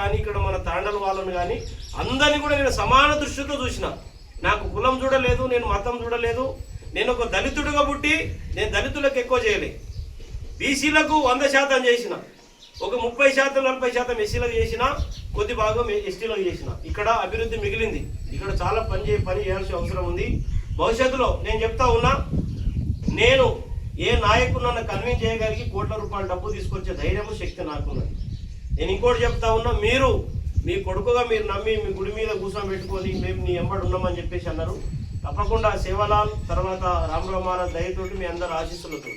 కానీ ఇక్కడ మన తాండల వాళ్ళను కానీ అందరినీ కూడా నేను సమాన దృష్టితో చూసిన. నాకు కులం చూడలేదు, నేను మతం చూడలేదు. నేను ఒక దళితుడిగా పుట్టి నేను దళితులకు ఎక్కువ చేయలే. బీసీలకు 100% చేసిన, ఒక 30% 40% ఎస్సీలకు చేసిన, కొద్ది భాగం ఎస్టీలకు చేసిన. ఇక్కడ అభివృద్ధి మిగిలింది. ఇక్కడ చాలా పని చేయాల్సిన అవసరం ఉంది. భవిష్యత్తులో నేను చెప్తా ఉన్నా, నేను ఏ నాయకుడు నన్ను కన్విన్స్ చేయగలిగి కోట్ల రూపాయల డబ్బు తీసుకొచ్చే ధైర్యము శక్తి నాకున్నది. నేను ఇంకోటి చెప్తా ఉన్నా, మీరు మీ కొడుకుగా మీరు నమ్మి మీ గుడి మీద కూర్చోబెట్టుకొని మేము నీ ఎంబడి ఉన్నామని చెప్పేసి అన్నారు. తప్పకుండా సేవలాల్ తర్వాత రామరావు మహారాజ్ దయతోటి మీ అందరు ఆశీస్సులతో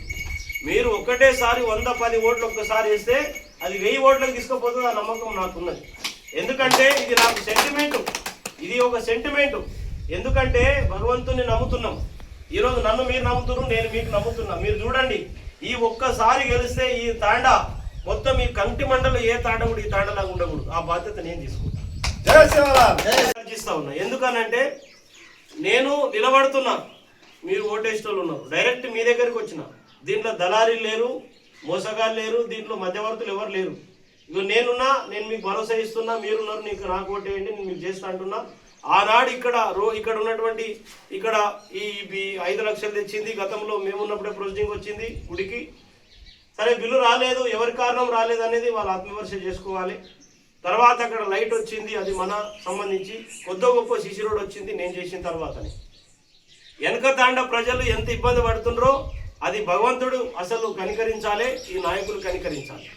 మీరు ఒక్కటేసారి 110 ఓట్లు ఒక్కసారి వేస్తే అది 1000 ఓట్లకు తీసుకుపోతుంది. ఆ నమ్మకం నాకున్నది. ఎందుకంటే ఇది నాకు సెంటిమెంటు, ఇది ఒక సెంటిమెంటు. ఎందుకంటే భగవంతుని నమ్ముతున్నాం. ఈరోజు నన్ను మీరు నమ్ముతున్నారు, నేను మీకు నమ్ముతున్నా. మీరు చూడండి, ఈ ఒక్కసారి గెలిస్తే ఈ తాండా మొత్తం ఈ కంటి మండలం ఏ తాండ కూడా ఈ తాండలాగా ఉండకూడదు. ఆ బాధ్యత నేను తీసుకుంటా ఉన్నా. ఎందుకనంటే నేను నిలబడుతున్నా, మీరు ఓటేసేటోళ్ళు ఉన్నారు. డైరెక్ట్ మీ దగ్గరికి వచ్చిన. దీంట్లో దళారీలు లేరు, మోసగాళ్ళు లేరు, దీంట్లో మధ్యవర్తులు ఎవరు లేరు. ఇక నేనున్నా, నేను మీకు భరోసా ఇస్తున్నా. మీరున్నారు, నీకు నాకు ఓటేయండి, నేను మీకు చేస్తా అంటున్నా. ఆనాడు ఇక్కడ ఉన్నటువంటి ఇక్కడ ఈ 5 లక్షలు తెచ్చింది. గతంలో మేమున్నప్పుడే ప్రొసీడింగ్ వచ్చింది గుడికి. సరే బిల్లు రాలేదు, ఎవరి కారణం రాలేదు అనేది వాళ్ళు ఆత్మవిమర్శ చేసుకోవాలి. తర్వాత అక్కడ లైట్ వచ్చింది, అది మన సంబంధించి. కొద్ది గొప్ప సిసి రోడ్ వచ్చింది నేను చేసిన తర్వాతనే. వెనక తాండ ప్రజలు ఎంత ఇబ్బంది పడుతుండ్రో అది భగవంతుడు అసలు కనికరించాలి, ఈ నాయకులు కనికరించాలి.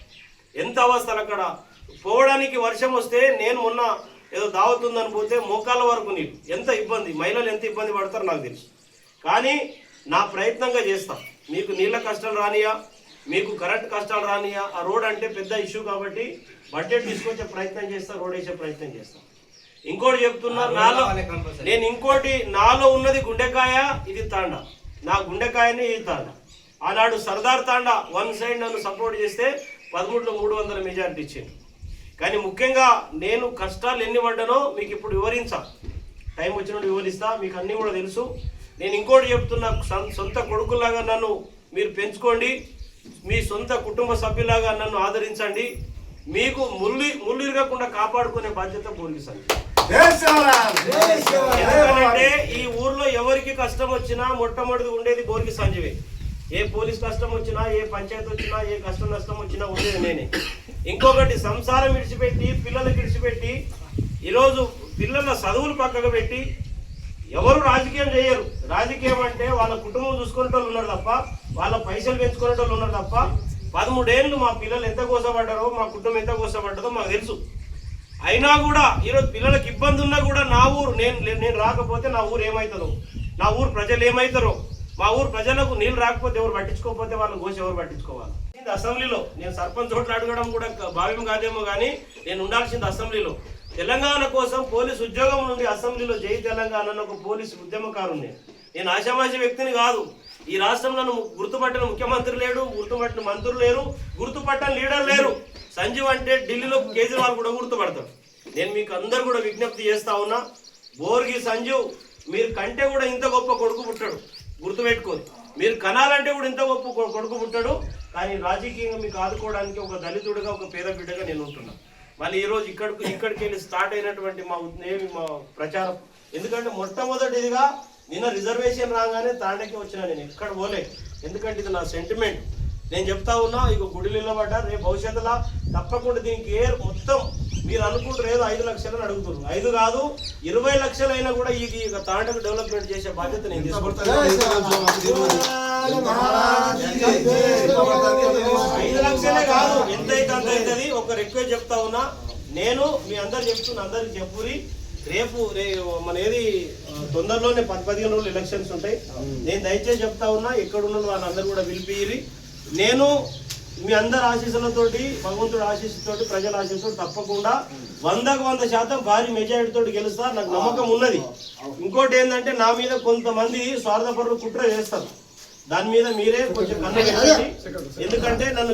ఎంత అవస్థలు అక్కడ పోవడానికి. వర్షం వస్తే నేను మొన్న ఏదో దావతుందని పోతే మోకాళ్ళ వరకు నీళ్ళు, ఎంత ఇబ్బంది, మహిళలు ఎంత ఇబ్బంది పడతారో నాకు తెలుసు. కానీ నా ప్రయత్నంగా చేస్తా. మీకు నీళ్ళ కష్టాలు రానియా, మీకు కరెంట్ కష్టాలు రానియా. ఆ రోడ్ అంటే పెద్ద ఇష్యూ కాబట్టి బడ్జెట్ తీసుకొచ్చే ప్రయత్నం చేస్తా, రోడ్ వేసే ప్రయత్నం చేస్తా. ఇంకోటి చెప్తున్నా, నాలో ఉన్నది గుండెకాయ, ఇది తాండా. నా గుండెకాయని ఇది తాండా. ఆనాడు సర్దార్ తాండా 1 సైడ్ నన్ను సపోర్ట్ చేస్తే 13లో 300 మెజారిటీ ఇచ్చింది. కానీ ముఖ్యంగా నేను కష్టాలు ఎన్ని పడ్డానో మీకు ఇప్పుడు వివరించా. టైం వచ్చినప్పుడు వివరిస్తా, మీకు అన్నీ కూడా తెలుసు. నేను ఇంకోటి చెప్తున్నా, సొంత కొడుకులాగా నన్ను మీరు పెంచుకోండి, మీ సొంత కుటుంబ సభ్యులాగా నన్ను ఆదరించండి. మీకు ముళ్ళు ఇరగకుండా కాపాడుకునే బాధ్యత పోలీసు. ఎందుకంటే ఈ ఊర్లో ఎవరికి కష్టం వచ్చినా మొట్టమొదటి ఉండేది బోర్గి సంజీవే. ఏ పోలీస్ కష్టం వచ్చినా, ఏ పంచాయతీ వచ్చినా, ఏ కష్టం నష్టం వచ్చినా ఉండేది నేనే. ఇంకొకటి, సంసారం విడిచిపెట్టి పిల్లలకి విడిచిపెట్టి ఈరోజు పిల్లల చదువులు పక్కకు పెట్టి ఎవరు రాజకీయం చేయరు. రాజకీయం అంటే వాళ్ళ కుటుంబం చూసుకునేటోళ్ళు ఉన్నారు తప్ప, వాళ్ళ పైసలు పెంచుకునేటోళ్ళు ఉన్నారు తప్ప. 13 ఏళ్ళు మా పిల్లలు ఎంత కోసపడ్డారో, మా కుటుంబం ఎంత కోసపడ్డదో మాకు తెలుసు. అయినా కూడా ఈరోజు పిల్లలకు ఇబ్బంది ఉన్నా కూడా నా ఊరు నేను రాకపోతే నా ఊరు ఏమవుతుందో, నా ఊరు ప్రజలు ఏమవుతారో, మా ఊరు ప్రజలకు నీళ్ళు రాకపోతే ఎవరు పట్టించుకోకపోతే వాళ్ళ గోష ఎవరు పట్టించుకోవాలి. అసెంబ్లీలో నేను సర్పంచ్ ఓట్లు అడగడం కూడా భావ్యం కాదేమో, కానీ నేను ఉండాల్సింది అసెంబ్లీలో. తెలంగాణ కోసం పోలీసు ఉద్యోగం నుండి అసెంబ్లీలో జై తెలంగాణ అన్న ఒక పోలీసు ఉద్యమకారుని. నేను ఆశామాషి వ్యక్తిని కాదు. ఈ రాష్ట్రంలో గుర్తుపట్టిన ముఖ్యమంత్రి లేడు, గుర్తుపట్టిన మంత్రులు లేరు, గుర్తుపట్టిన లీడర్ లేరు. సంజీవ్ అంటే ఢిల్లీలో కేజ్రీవాల్ కూడా గుర్తుపడతాడు. నేను మీకు అందరు కూడా విజ్ఞప్తి చేస్తా ఉన్నా, బోర్గి సంజీవ్ మీరు కంటే కూడా ఇంత గొప్ప కొడుకు పుట్టాడు, గుర్తుపెట్టుకోదు. మీరు కనాలంటే కూడా ఇంత గొప్ప కొడుకు పుట్టాడు. కానీ రాజకీయంగా మీకు ఆదుకోవడానికి ఒక దళితుడిగా, ఒక పేద బిడ్డగా నేను ఉంటున్నాను. మళ్ళీ ఈరోజు ఇక్కడికి వెళ్ళి స్టార్ట్ అయినటువంటి మా ప్రచారం. ఎందుకంటే మొట్టమొదటిదిగా నిన్న రిజర్వేషన్ రాగానే తాండకి వచ్చిన, నేను ఎక్కడ పోలే. ఎందుకంటే ఇది నా సెంటిమెంట్. నేను చెప్తా ఉన్నా, ఇక గుడిలో నిలబడ్డా, రేపు భవిష్యత్తులో తప్పకుండా దీనికి మొత్తం మీరు అనుకుంటారు ఏదో 5 లక్షలని అడుగుతున్నారు. 5 కాదు 20 లక్షలైనా కూడా ఈ తాండకు డెవలప్మెంట్ చేసే బాధ్యత నేను తీసుకుంటాను. 5 లక్షలే కాదు, ఎంతైతే అంత అవుతుంది. ఒక రిక్వెస్ట్ చెప్తా ఉన్నా, నేను మీ అందరు చెప్తున్నా, అందరికి చెప్పురి. రేపు మన తొందరలోనే 10-15 రోజులు ఎలక్షన్స్ ఉంటాయి. నేను దయచేసి చెప్తా ఉన్నా, ఎక్కడున్న వాళ్ళందరూ కూడా పిలిపిరి. నేను మీ అందరి ఆశీస్సులతోటి, భగవంతుడి ఆశీస్సుతోటి, ప్రజల ఆశీస్సుతో తప్పకుండా 100% భారీ మెజారిటీతో గెలుస్తా, నాకు నమ్మకం ఉన్నది. ఇంకోటి ఏంటంటే, నా మీద కొంతమంది స్వార్థపరులు కుట్ర చేస్తారు. దాని మీద మీరే కొంచెం కన్ను పెట్టండి. ఎందుకంటే నన్ను